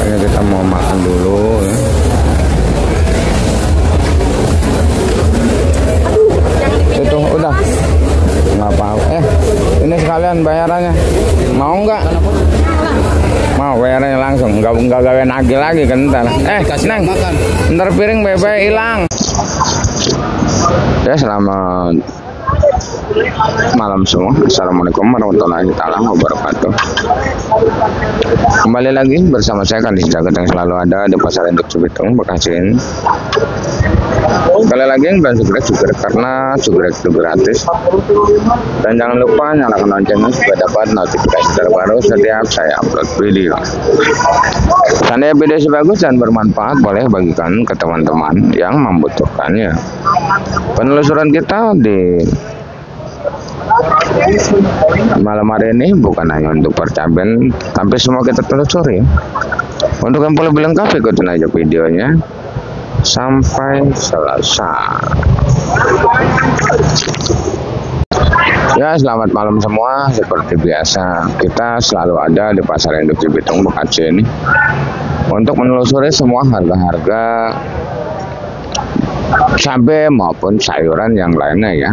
makanya kita mau makan dulu ya. Itu udah nggak apa-apa. Ini sekalian bayarannya, mau nggak? Mau bayarannya langsung, nggak gawe nagih lagi kan ntar. Neng, ntar piring bebe hilang. Ya, selamat malam semua. Assalamualaikum warahmatullahi wabarakatuh. Kembali lagi bersama saya Kandis Jagat yang selalu ada di Pasar Induk Cibitung, Bekasi. Sekali lagi yang jugrek karena jugrek itu gratis. Dan jangan lupa nyalakan loncengnya supaya dapat notifikasi terbaru setiap saya upload video. Seandainya video bagus dan bermanfaat, boleh bagikan ke teman-teman yang membutuhkannya. Penelusuran kita di malam hari ini bukan hanya untuk percaben, tapi semua kita telusuri. Untuk yang lebih lengkap, ikutin aja videonya sampai selesai. Ya, selamat malam semua. Seperti biasa, kita selalu ada di Pasar Induk Cibitung, Bekasi ini untuk menelusuri semua harga-harga cabai maupun sayuran yang lainnya ya.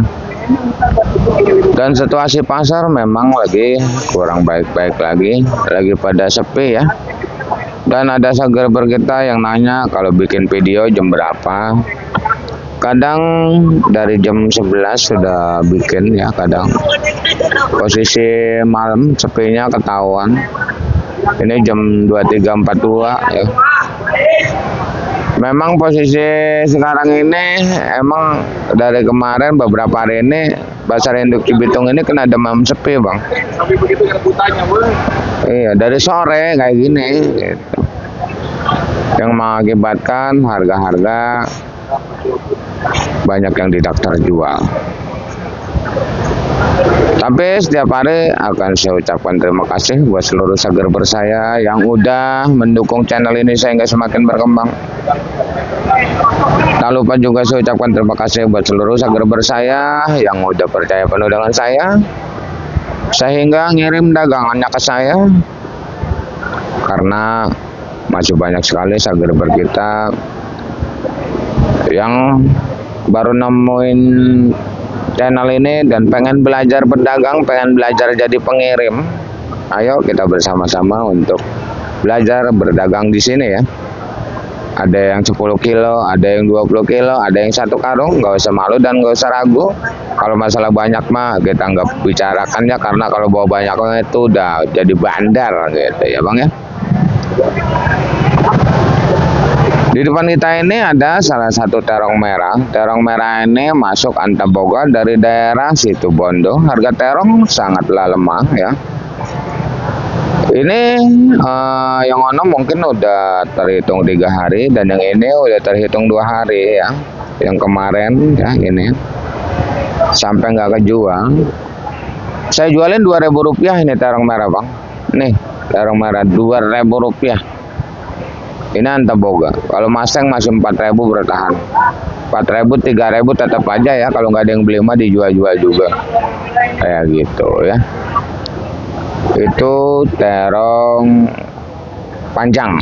Dan situasi pasar memang lagi kurang baik-baik lagi pada sepi ya. Dan ada subscriber kita yang nanya kalau bikin video jam berapa. Kadang dari jam 11 sudah bikin ya, kadang posisi malam sepinya ketahuan. Ini jam 23.42 ya. Memang posisi sekarang ini emang dari kemarin beberapa hari ini Pasar Induk Cibitung ini kena demam sepi, Bang. Tapi begitu yang kutanya, Bang. Iya, dari sore kayak gini gitu. Yang mengakibatkan harga-harga banyak yang tidak terjual. Tapi setiap hari akan saya ucapkan terima kasih buat seluruh subscriber saya yang udah mendukung channel ini sehingga semakin berkembang. Tak lupa juga saya ucapkan terima kasih buat seluruh subscriber saya yang udah percaya penuh dengan saya sehingga ngirim dagangannya ke saya. Karena masih banyak sekali subscriber kita yang baru nemuin channel ini dan pengen belajar berdagang, pengen belajar jadi pengirim. Ayo kita bersama-sama untuk belajar berdagang di sini ya. Ada yang 10 kilo, ada yang 20 kilo, ada yang 1 karung. Nggak usah malu dan nggak usah ragu. Kalau masalah banyak mah kita nggak bicarakan ya, karena kalau bawa banyak itu udah jadi bandar gitu ya, Bang ya. Di depan kita ini ada salah satu terong merah. Terong merah ini masuk Antaboga dari daerah Situbondo. Harga terong sangatlah lemah ya. Ini yang ono mungkin udah terhitung 3 hari dan yang ini udah terhitung 2 hari ya. Yang kemarin ya ini sampai nggak kejual. Saya jualin Rp2.000 ini terong merah, Bang. Nih terong merah Rp2.000. Ini Antaboga. Kalau Mustang masih 4.000 bertahan. 4.000, 3.000 tetap aja ya. Kalau nggak ada yang beli mah dijual-jual juga. Kayak gitu ya. Itu terong panjang.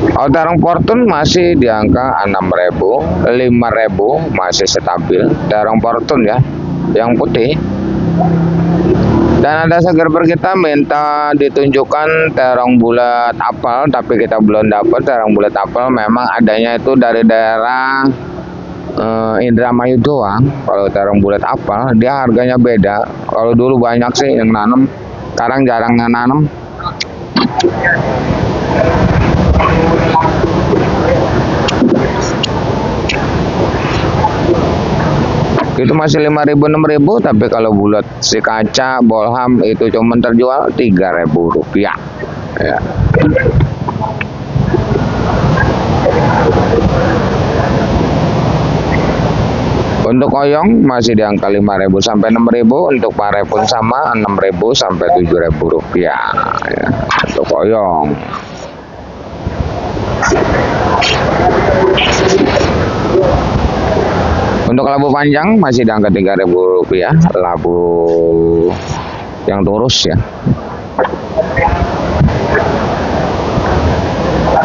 Kalau terong Fortune masih di angka 6.000, 5.000 masih stabil. Terong Fortune ya, yang putih. Dan ada subscriber kita minta ditunjukkan terong bulat apel, tapi kita belum dapat terong bulat apel. Memang adanya itu dari daerah Indramayu doang. Kalau terong bulat apel dia harganya beda. Kalau dulu banyak sih yang nanam, sekarang jarang yang nanam. Itu masih 5.000, 6.000, tapi kalau bulat si kaca bolham itu cuma terjual Rp3.000 ya. Untuk oyong masih di angka 5.000 sampai 6.000. Untuk pare pun sama 6.000 sampai Rp7.000 ya. Untuk oyong. Untuk labu panjang masih di angka Rp3.000, labu yang turus ya.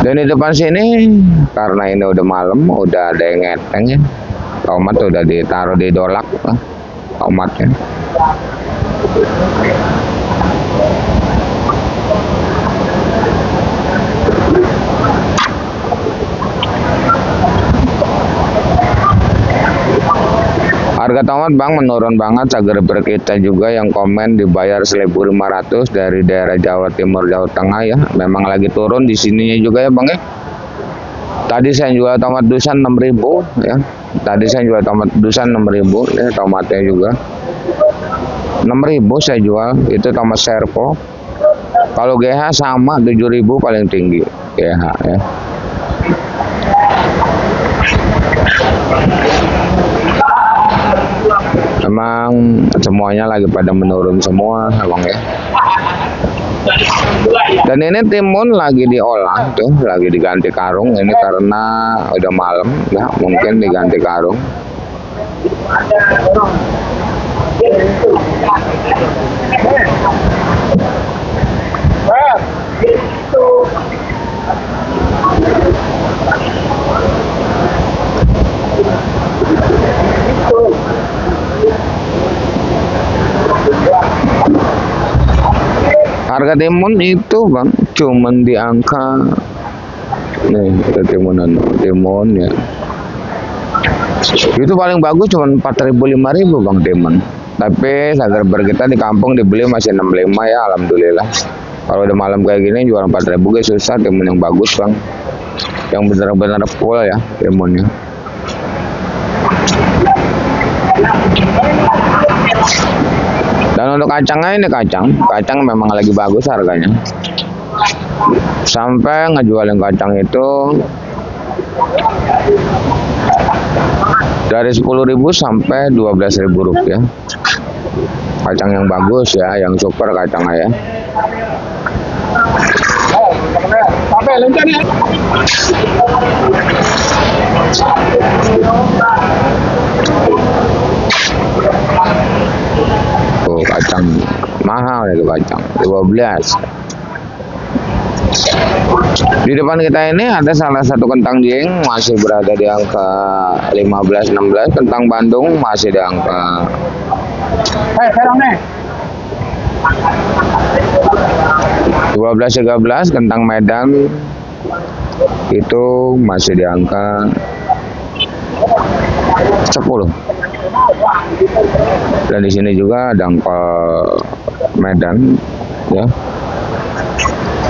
Dan di depan sini karena ini udah malam, udah ada yang ngeteng ya. Tomat udah ditaruh di dolak, tomatnya. Harga tomat bang menurun banget. Subscriber kita juga yang komen dibayar 1.500 dari daerah Jawa Timur, Jawa Tengah ya. Memang lagi turun di sininya juga ya bang ya. Tadi saya jual tomat dusan 6.000 ya. Tadi saya jual tomat dusan 6.000 ya, tomatnya juga 6.000 saya jual. Itu tomat serpo. Kalau GH sama 7.000 paling tinggi GH ya. Emang semuanya lagi pada menurun semua abang ya. Dan ini timun lagi diolah tuh, lagi diganti karung. Ini karena udah malam ya, mungkin diganti karung. Harga timun itu bang cuman di angka nih, kita timunan timun ya. Itu paling bagus cuman 4.000 5.000 bang timun. Tapi subscriber kita di kampung dibeli masih 65 ya, alhamdulillah. Kalau udah malam kayak gini jual 4.000 guys, susah timun yang bagus bang. Yang benar-benar full ya timunnya. Dan untuk kacangnya ini kacang memang lagi bagus harganya. Sampai ngejualin kacang itu dari 10.000 sampai 12.000 rupiah. Kacang yang bagus ya, yang super kacangnya ya. Oh, kacang mahal itu kacang 12. Di depan kita ini ada salah satu kentang dieng masih berada di angka 15-16. Kentang Bandung masih di angka 12-13. Kentang Medan itu masih di angka 10. Dan di sini juga ada engkol Medan ya.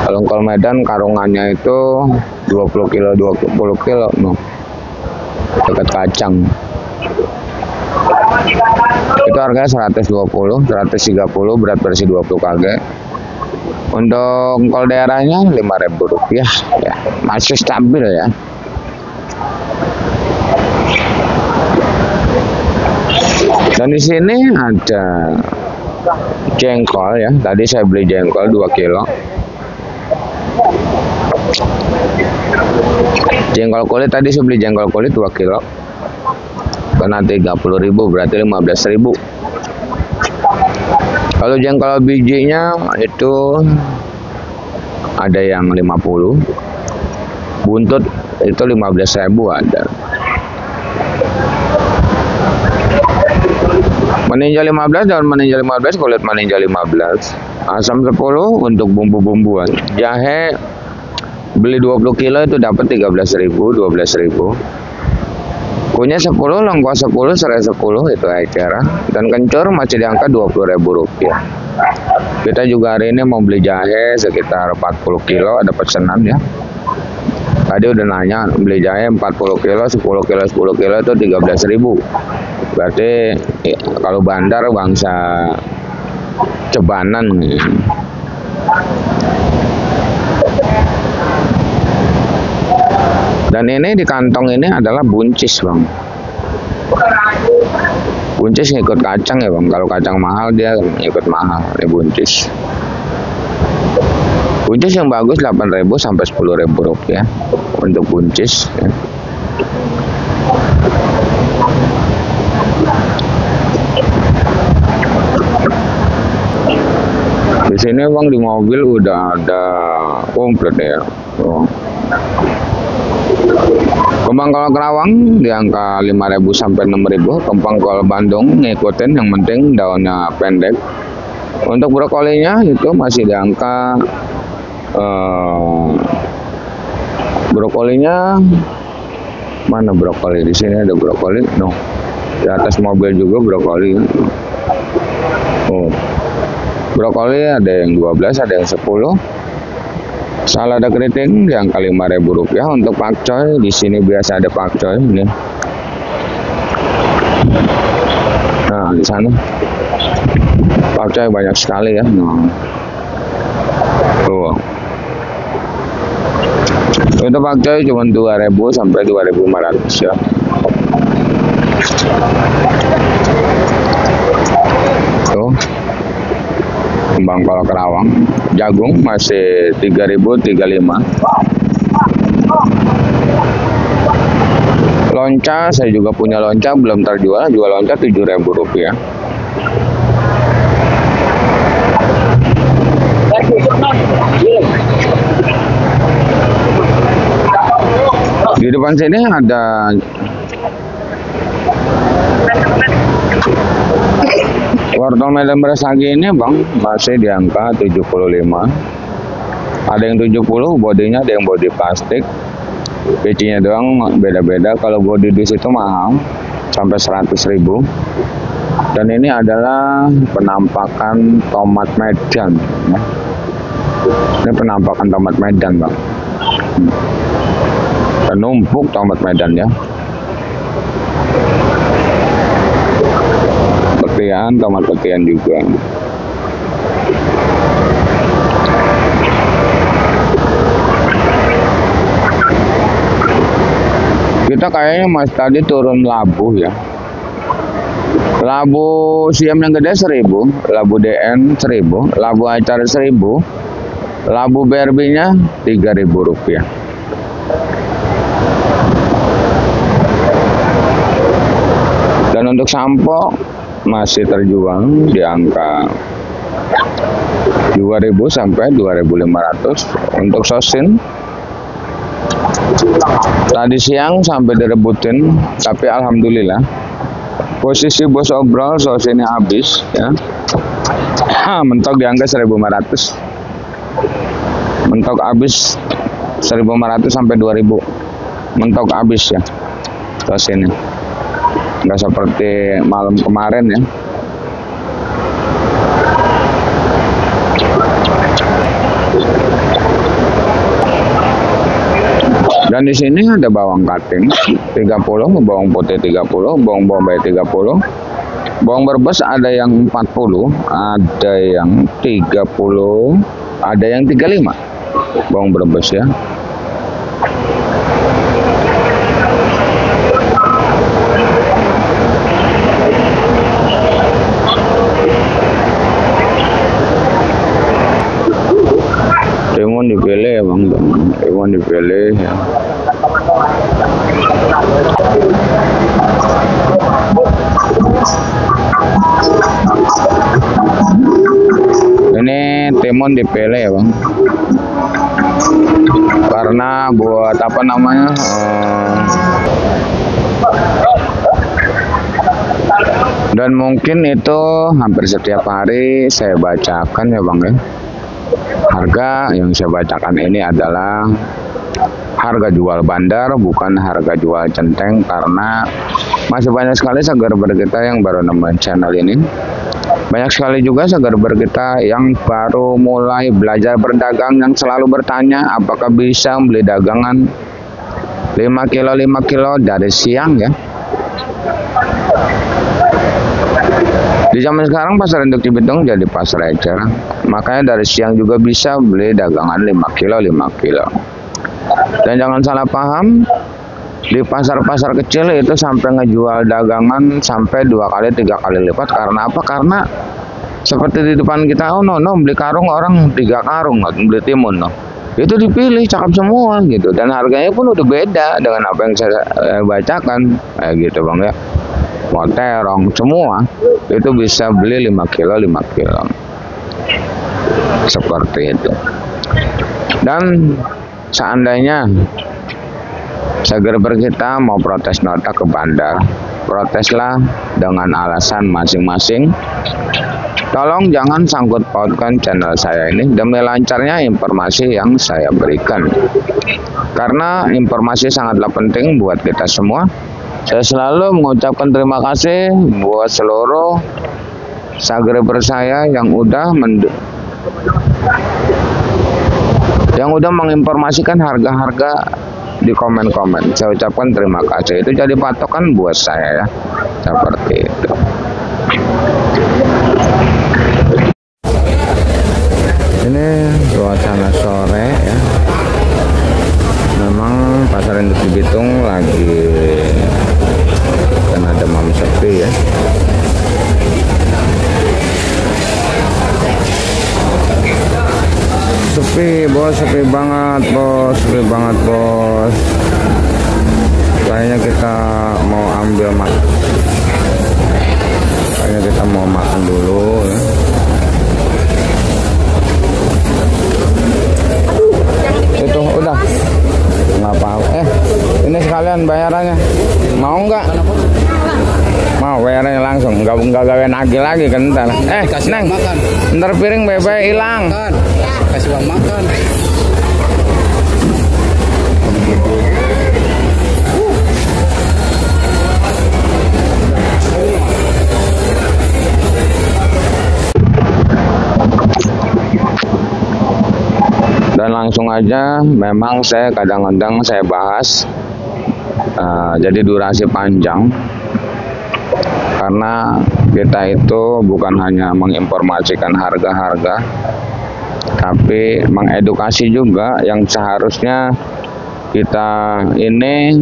Kalau engkol Medan karungannya itu 20 kilo no. Dekat kacang. Itu harganya 120, 130 berat bersih 20 kg. Untuk engkol daerahnya 5.000 rupiah ya. Masih stabil ya. Dan di sini ada jengkol ya. Tadi saya beli jengkol 2 kilo. Jengkol kulit tadi saya beli jengkol kulit 2 kilo. Kena 30.000 berarti 15.000. Kalau jengkol bijinya itu ada yang 50. Buntut itu 15.000 ada. Meninjau 15 daun meninjau 15, kulit meninjau 15. Asam 10 untuk bumbu-bumbuan. Jahe beli 20 kilo itu dapat 13.000, 12.000. Kunyit 10, lengkuas 10, serai 10 itu acara. Dan kencur masih di angka 20.000 rupiah. Kita juga hari ini mau beli jahe sekitar 40 kilo, ada pesanan ya. Tadi udah nanya beli jahe 40 kilo, 10 kilo, 10 kilo itu 13.000. Berarti ya, kalau bandar bangsa cebanan. Dan ini di kantong ini adalah buncis bang. Buncis ngikut kacang ya bang. Kalau kacang mahal dia ngikut mahal. Ini buncis. Buncis yang bagus 8.000 sampai 10.000 rupiah untuk buncis ya. Di sini bang di mobil udah ada komplit ya. Oh, Kembang kol Kerawang di angka 5.000 sampai 6.000. Kembang kol Bandung ngikutin, yang penting daunnya pendek. Untuk brokolinya itu masih di angka brokolinya mana brokoli? Di sini ada brokoli, no. Di atas mobil juga brokoli. Oh, brokoli ada yang 12, ada yang 10. Salada keriting di angka 5.000 rupiah. Untuk pakcoy di sini biasa ada pakcoy ini. Nah, di sana pakcoy banyak sekali ya. Nah. Tuh. Untuk pakcoy cuma 2.000 sampai 2.500 ya. Tuh. Kembang kol Kerawang. Jagung masih 3.000, 35. Lonca saya juga punya lonca, belum terjual. Jual lonca 7.000 rupiah. Di depan sini ada wortel Medan beras lagi ini bang, masih di angka 75. Ada yang 70, bodinya ada yang bodi plastik. Becinya doang beda-beda. Kalau bodi di situ mahal sampai 100.000. Dan ini adalah penampakan tomat Medan. Ini penampakan tomat Medan bang. Penumpuk tomat Medan ya. Petian, tomat petian juga. Kita kayaknya mas tadi turun labu ya. Labu siam yang gede 1.000, labu DN 1.000, labu acar 1.000, labu BRB-nya 3.000 rupiah. Dan untuk sampo masih terjual di angka 2.000 sampai 2.500. Untuk sosin tadi siang sampai direbutin, tapi alhamdulillah posisi bos obrol sosinnya habis ya. Mentok di angka 1.500. Mentok habis 1.500 sampai 2.000. Mentok habis ya sosinnya. Nggak seperti malam kemarin ya. Dan di sini ada bawang kating 30, bawang putih 30, bawang bombay 30, bawang berbes ada yang 40, ada yang 30, ada yang 35. Bawang berbes ya. Timun dipilih ya bang, timun dipilih ya. Ini timun dipilih ya bang, karena buat apa namanya dan mungkin itu hampir setiap hari saya bacakan ya bang ya. Harga yang saya bacakan ini adalah harga jual bandar, bukan harga jual centeng, karena masih banyak sekali segar-bar kita yang baru nemuin channel ini. Banyak sekali juga segar-bar kita yang baru mulai belajar berdagang, yang selalu bertanya apakah bisa beli dagangan 5 kilo dari siang ya. Di zaman sekarang pasar induk Cibitung jadi pasar ecer, makanya dari siang juga bisa beli dagangan 5 kilo. Dan jangan salah paham, di pasar-pasar kecil itu sampai ngejual dagangan sampai 2 kali 3 kali lipat. Karena apa? Karena seperti di depan kita, oh no beli karung orang 3 karung, beli timun no. Itu dipilih cakep semua gitu, dan harganya pun udah beda dengan apa yang saya bacakan gitu bang ya. Mau terong semua itu bisa beli 5 kilo seperti itu. Dan seandainya subscriber kita mau protes nota ke bandar, proteslah dengan alasan masing-masing. Tolong jangan sangkut pautkan channel saya ini demi lancarnya informasi yang saya berikan. Karena informasi sangatlah penting buat kita semua. Saya selalu mengucapkan terima kasih buat seluruh subscriber saya yang udah menginformasikan harga-harga di komen-komen. Saya ucapkan terima kasih. Itu jadi patokan buat saya ya. Seperti itu. Ini suasana sore ya. Memang pasar induk Cibitung lagi kena demam sepi ya. Sepi bos, sepi banget bos. Kayaknya kita mau ambil makan. Kayaknya kita mau makan dulu ya. Itu udah nggak apa-apa. Ini sekalian bayarannya. Mau nggak? Mau bayarannya langsung. Nggak gawe nagih lagi kan ntar. Neng, ntar piring bebe hilang. Kasih uang makan. Dan langsung aja, memang saya kadang-kadang saya bahas jadi durasi panjang karena kita itu bukan hanya menginformasikan harga-harga, tapi mengedukasi juga yang seharusnya kita ini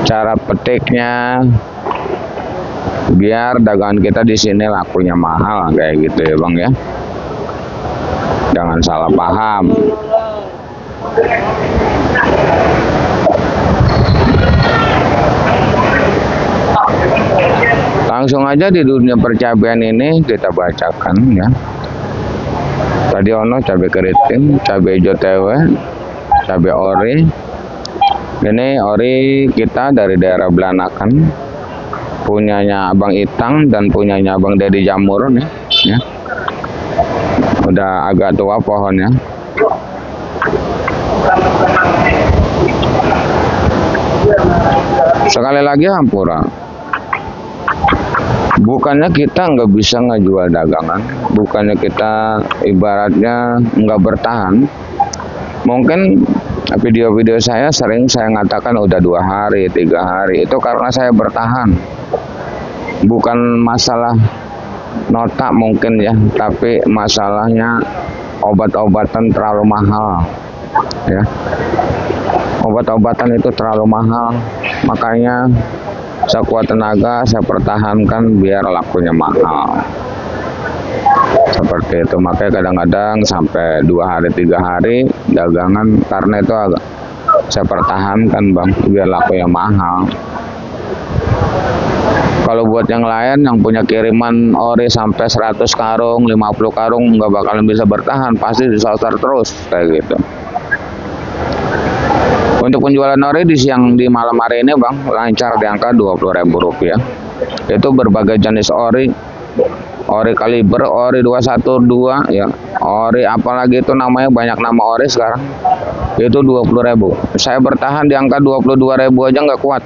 cara petiknya biar dagangan kita di sini lakunya mahal kayak gitu ya bang ya. Jangan salah paham. Langsung aja di dunia percabean ini kita bacakan ya. Tadi ono cabai keriting, cabai hijau tewe, cabai ori. Ini ori kita dari daerah Belanakan, punyanya Abang Itang dan punyanya Abang Dedi Jamur nih ya. Udah agak tua pohonnya. Sekali lagi hampura, bukannya kita nggak bisa ngejual dagangan, bukannya kita ibaratnya nggak bertahan. Mungkin video-video saya sering saya ngatakan udah 2 hari, 3 hari, itu karena saya bertahan. Bukan masalah nota mungkin ya, tapi masalahnya obat-obatan terlalu mahal ya. Obat-obatan itu terlalu mahal, makanya sekuat tenaga saya pertahankan biar lakunya mahal. Seperti itu, makanya kadang-kadang sampai 2 hari 3 hari dagangan, karena itu agak saya pertahankan bang biar lakunya mahal. Kalau buat yang lain yang punya kiriman ori sampai 100 karung, 50 karung nggak bakalan bisa bertahan, pasti disasar terus kayak gitu. Untuk penjualan ori di malam hari ini bang lancar di angka Rp20.000. Itu berbagai jenis ori kaliber, ori 212 ya, ori apalagi itu namanya, banyak nama ori sekarang. Itu 20.000. Saya bertahan di angka 22.000 aja nggak kuat.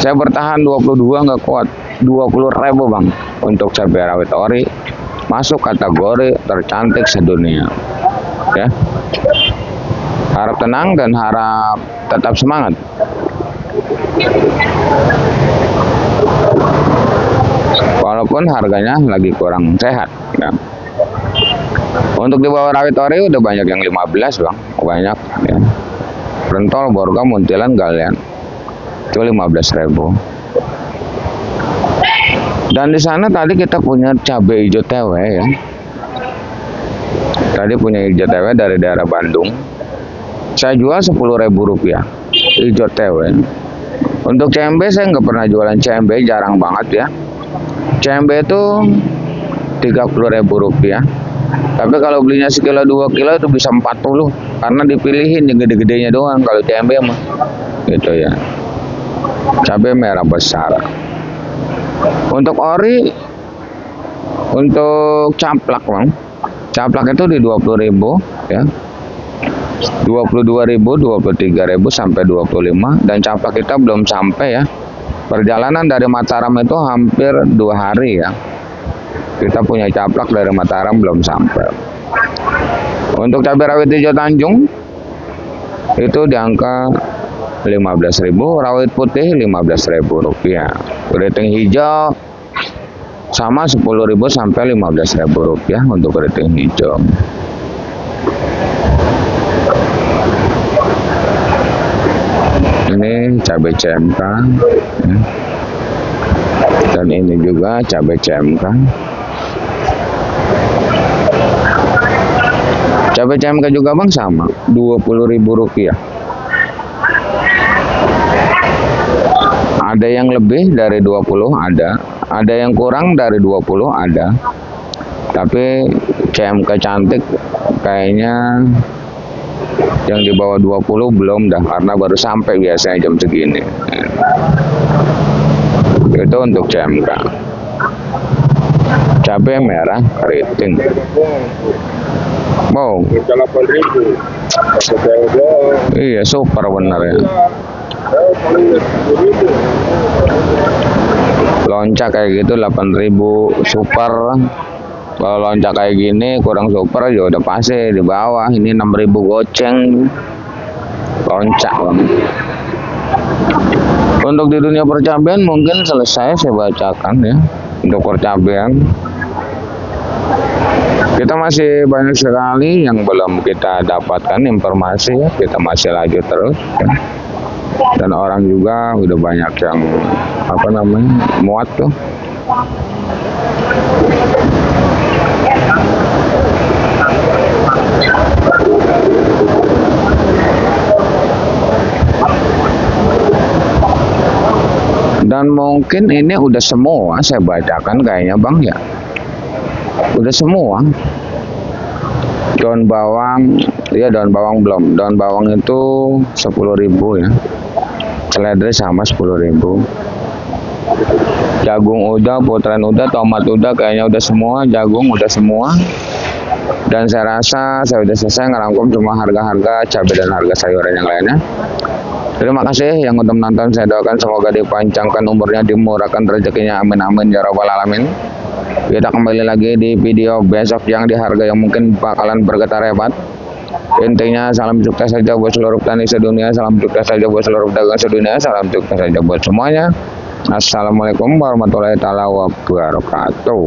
Saya bertahan 22 nggak kuat. 20.000 bang untuk cabai rawit ori, masuk kategori tercantik sedunia ya. Harap tenang dan harap tetap semangat. Walaupun harganya lagi kurang sehat ya. Untuk di bawah rawit ori udah banyak yang 15 bang, banyak ya. Rentol, borga, muntilan, galian itu 15.000. Dan di sana tadi kita punya cabai hijau tewe ya. Tadi punya hijau tewe dari daerah Bandung. Saya jual Rp10.000 hijau tewe. Untuk CMB saya nggak pernah jualan CMB, jarang banget ya. CMB itu Rp30.000. Tapi kalau belinya sekilo 2 kilo itu bisa 40 karena dipilihin yang gede-gedenya doang kalau cabai mah. Gitu ya. Cabai merah besar. Untuk ori, untuk caplak bang, caplak itu di 20.000 ya, 22.000, 23.000 sampai 25, dan caplak kita belum sampai ya. Perjalanan dari Mataram itu hampir 2 hari ya. Kita punya caplak dari Mataram belum sampai. Untuk cabai rawit hijau Tanjung itu di angka 15.000, rawit putih 15.000 rupiah. Keriting hijau sama 10.000 sampai 15.000 rupiah untuk keriting hijau. Ini cabai CMK ya. Dan ini juga cabai CMK. Cabai CMK juga bang sama 20.000 rupiah. Ada yang lebih dari 20 ada yang kurang dari 20 ada. Tapi CMK cantik kayaknya yang di bawah 20 belum dah, karena baru sampai biasanya jam segini. Itu untuk CMK. Cabai merah keriting. Wow. 8.000. Iya, super benar ya. Loncak kayak gitu 8.000 super. Kalau loncak kayak gini kurang super ya udah pasti di bawah. Ini 6.000 goceng loncak bang. Untuk di dunia percabean mungkin selesai saya bacakan ya. Untuk percabean kita masih banyak sekali yang belum kita dapatkan informasi ya. Kita masih lanjut terus ya. Dan orang juga udah banyak yang muat tuh. Dan mungkin ini udah semua saya bacakan kayaknya bang ya. Udah semua. Daun bawang, ya daun bawang belum. Daun bawang itu 10.000 ya. Seledri sama 10.000. Jagung udah, putaran udah, tomat udah, kayaknya udah semua. Jagung udah semua. Dan saya rasa saya udah selesai ngerangkum semua harga-harga cabai dan harga sayuran yang lainnya. Terima kasih yang udah menonton. Saya doakan semoga dipanjangkan umurnya, dimurahkan rezekinya, amin amin ya rabbal alamin. Kita kembali lagi di video besok yang di harga yang mungkin bakalan bergetar hebat. Intinya salam sukses saja buat seluruh petani sedunia, salam sukses saja buat seluruh pedagang sedunia, salam sukses saja buat semuanya. Assalamualaikum warahmatullahi wabarakatuh.